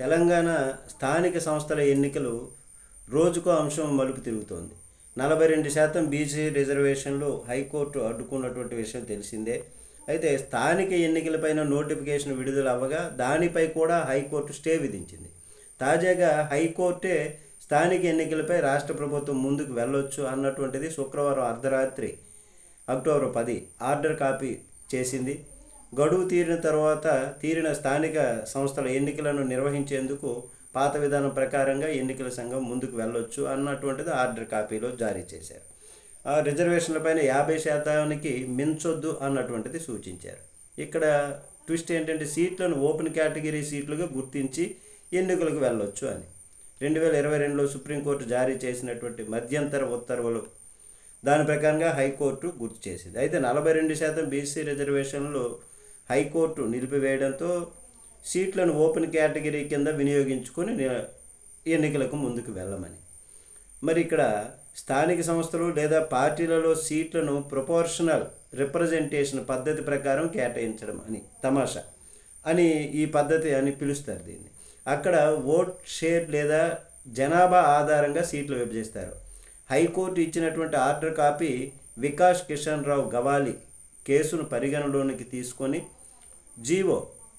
తెలంగాణ స్థానిక సంస్థల ఎన్నికలు రోజుకో అంశం మలుపు తిరుగుతోంది. 42% బీసీ రిజర్వేషన్లు హైకోర్టు అడ్డుకున్నటువంటి విషయం తెలిసిందే. అయితే స్థానిక ఎన్నికలపైన నోటిఫికేషన్ విడుదల అవ్వగా దానిపై కూడా హైకోర్టు స్టే విధించింది. తాజాగా హైకోర్టే స్థానిక ఎన్నికలపై రాష్ట్ర ప్రభుత్వం ముందుకు వెళ్ళొచ్చు అన్నటువంటిది శుక్రవారం అర్ధరాత్రి అక్టోబర్ 10 ఆర్డర్ కాపీ చేసింది. గడువు తీరిన స్థానిక సంస్థల ఎన్నికలను నిర్వహించేందుకు పాత విధానం ప్రకారంగా ఎన్నికల సంఘం ముందుకు వెళ్ళొచ్చు అన్నటువంటిది ఆర్డర్ కాపీలో జారీ చేశారు. ఆ రిజర్వేషన్లపైన 50% మించొద్దు అన్నటువంటిది సూచించారు. ఇక్కడ ట్విస్ట్ ఏంటంటే సీట్లను ఓపెన్ కేటగిరీ సీట్లుగా గుర్తించి ఎన్నికలకు వెళ్ళొచ్చు అని 2022లో సుప్రీంకోర్టు జారీ చేసినటువంటి మధ్యంతర ఉత్తర్వులు దాని ప్రకారంగా హైకోర్టు గుర్తు చేసింది. అయితే 42% బీసీ రిజర్వేషన్లు హైకోర్టు నిలిపివేయడంతో సీట్లను ఓపెన్ కేటగిరీ కింద వినియోగించుకొని ఎన్నికలకు ముందుకు వెళ్ళమని. మరి ఇక్కడ స్థానిక సంస్థలు లేదా పార్టీలలో సీట్లను ప్రొపోర్షనల్ రిప్రజెంటేషన్ పద్ధతి ప్రకారం కేటాయించడం అని తమాషా అని ఈ పద్ధతి అని పిలుస్తారు దీన్ని. అక్కడ ఓట్ షేర్ లేదా జనాభా ఆధారంగా సీట్లు విభజిస్తారు. హైకోర్టు ఇచ్చినటువంటి ఆర్డర్ కాపీ వికాస్ కిషన్ రావు గవాలి కేసును పరిగణలోనికి తీసుకొని జీవో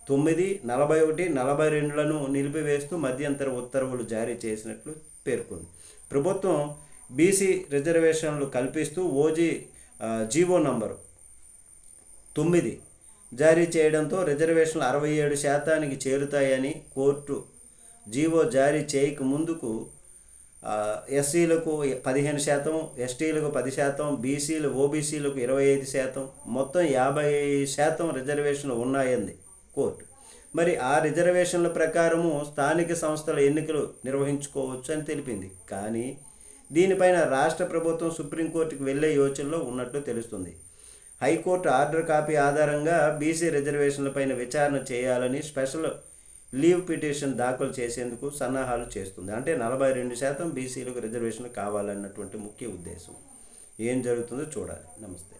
9, 41, 42లను నిలిపివేస్తూ మధ్యంతర ఉత్తర్వులు జారీ చేసినట్లు పేర్కొంది. ప్రభుత్వం బీసీ రిజర్వేషన్లు కల్పిస్తూ జీవో నంబరు 9 జారీ చేయడంతో రిజర్వేషన్లు 67% చేరుతాయని కోర్టు జీవో జారీ చేయక ముందుకు ఎస్సీలకు 15%, ఎస్టీలకు 10%, బీసీలు ఓబీసీలకు 25%, మొత్తం 50% రిజర్వేషన్లు ఉన్నాయంది కోర్టు. మరి ఆ రిజర్వేషన్ల ప్రకారము స్థానిక సంస్థల ఎన్నికలు నిర్వహించుకోవచ్చు అని తెలిపింది. కానీ దీనిపైన రాష్ట్ర ప్రభుత్వం సుప్రీంకోర్టుకు వెళ్లే యోచనలో ఉన్నట్లు తెలుస్తుంది. హైకోర్టు ఆర్డర్ కాపీ ఆధారంగా బీసీ రిజర్వేషన్లపైన విచారణ చేయాలని స్పెషల్ లీవ్ పిటిషన్ దాఖలు చేసేందుకు సన్నాహాలు చేస్తుంది. అంటే 42% బీసీలకు రిజర్వేషన్లు కావాలన్నటువంటి ముఖ్య ఉద్దేశం. ఏం జరుగుతుందో చూడాలి. నమస్తే.